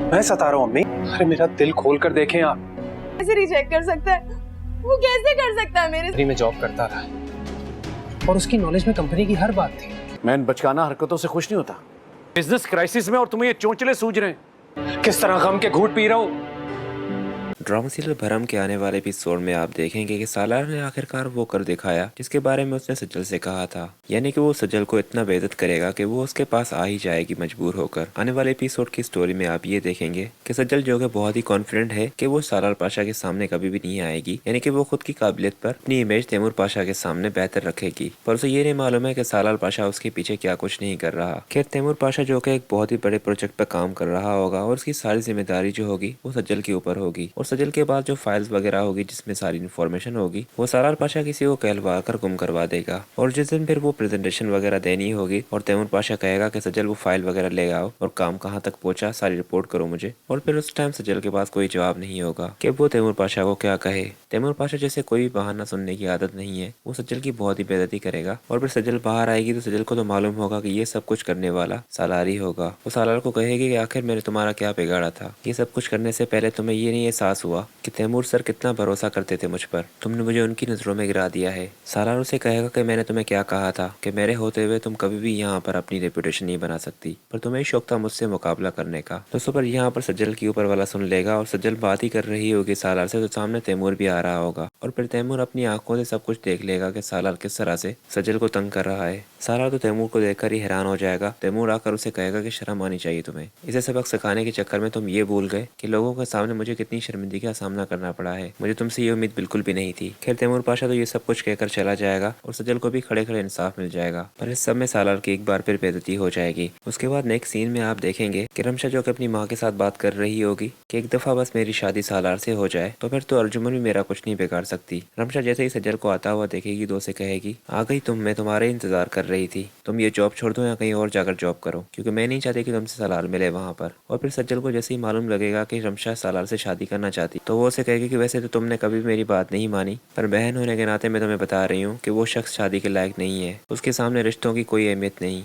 मैं सता रहा हूँ अम्मी। अरे मेरा दिल खोल कर देखें आप। कैसे रिजेक्ट कर सकता है? वो कैसे कर सकता है मेरे? कंपनी में जॉब करता था और उसकी नॉलेज में कंपनी की हर बात थी। मैं इन बचकाना हरकतों से खुश नहीं होता। बिजनेस क्राइसिस में और तुम्हें ये चोंचले सूझ रहे हैं। किस तरह गम के घूंट पी रहा हूँ। ड्रामा सीरियल भरम के आने वाले एपिसोड में आप देखेंगे कि सालार ने आखिरकार वो कर दिखाया जिसके बारे में उसने सजल से कहा था, यानी कि वो सजल को इतना बेइज्जत करेगा कि वो उसके पास आ ही जाएगी मजबूर होकर। आने वाले एपिसोड की स्टोरी में आप ये देखेंगे कि सजल जो है बहुत ही कॉन्फिडेंट है कि वो सालार पाशा के सामने कभी भी नहीं आएगी, यानी कि वो खुद की काबिलियत पर अपनी इमेज तैमूर पाशा के सामने बेहतर रखेगी। पर उसे ये नहीं मालूम है कि सालार पाशा उसके पीछे क्या कुछ नहीं कर रहा। खैर तैमूर पाशा जो कि एक बहुत ही बड़े प्रोजेक्ट पर काम कर रहा होगा और उसकी सारी जिम्मेदारी जो होगी वो सजल के ऊपर होगी, और सजल के बाद जो फाइल्स वगैरह होगी जिसमें सारी इन्फॉर्मेशन होगी वो सालार पाशा किसी को कहलवा कर गुम करवा देगा। और जिस दिन फिर वो प्रेजेंटेशन वगैरह देनी होगी और तैमूर पाशा कहेगा कि सजल वो फाइल वगैरह ले आओ और काम कहाँ तक पहुंचा सारी रिपोर्ट करो मुझे, और फिर उस टाइम सजल के पास कोई जवाब नहीं होगा कि वो तैमूर पाशा को क्या कहे। तैमूर पाशा जैसे कोई भी बहाना सुनने की आदत नहीं है, वो सजल की बहुत ही बेइज्जती करेगा। और फिर सजल बाहर आएगी तो सजल को तो मालूम होगा कि ये सब कुछ करने वाला सालार ही होगा। वो सालार को कहेगी कि आखिर मैंने तुम्हारा क्या बिगाड़ा था, ये सब कुछ करने से पहले तुम्हें ये नहीं एहसास हुआ कि तैमूर सर कितना भरोसा करते थे मुझ पर, तुमने मुझे उनकी नजरों में गिरा दिया है। सालार उसे कहेगा कि मैंने तुम्हें क्या कहा था कि मेरे होते हुए तुम कभी भी यहाँ पर अपनी रेपुटेशन नहीं बना सकती, पर तुम्हें शौक था मुझसे मुकाबला करने का। दोस्तों पर यहाँ पर सजल की ऊपर वाला सुन लेगा और सजल बात ही कर रही होगी सालार से, तो सामने तैमूर भी आ रहा होगा और फिर तैमूर अपनी आंखों से सब कुछ देख लेगा कि सालार किस तरह से सजल को तंग कर रहा है। सालार तो तैमूर को देखकर ही हैरान हो जाएगा। तैमूर आकर उसे कहेगा कि शर्म आनी चाहिए तुम्हें, इसे सबक सिखाने के चक्कर में तुम ये भूल गए कि लोगों के सामने मुझे कितनी शर्मिंदगी का सामना करना पड़ा है, मुझे तुमसे ये उम्मीद बिल्कुल भी नहीं थी। खैर तैमूर पाशा तो ये सब कुछ कहकर चला जाएगा और सजल को भी खड़े खड़े इंसाफ मिल जाएगा, पर इस सब में सालार की एक बार फिर बेइज्जती हो जाएगी। उसके बाद नेक्स्ट सीन में आप देखेंगे कि रमशा जो कि अपनी माँ के साथ बात कर रही होगी कि एक दफा बस मेरी शादी सालार से हो जाए तो फिर तो अर्जुमन भी मेरा कुछ नहीं बिगाड़ सकती। रमशा जैसे ही सजल को आता हुआ देखेगी तो उसे कहेगी, आ गई तुम, मैं तुम्हारे इंतजार कर रही थी, तुम ये जॉब छोड़ दो या कहीं और जाकर जॉब करो, क्योंकि मैं नहीं चाहती कि तुमसे सालार मिले वहाँ पर। और फिर सज्जल को जैसे ही मालूम लगेगा कि रमशा सालार से शादी करना चाहती तो वो उसे कहेगी कि वैसे तो तुमने कभी भी मेरी बात नहीं मानी, पर बहन होने के नाते मैं तुम्हें बता रही हूँ कि वो शख्स शादी के लायक नहीं है, उसके सामने रिश्तों की कोई अहमियत नहीं।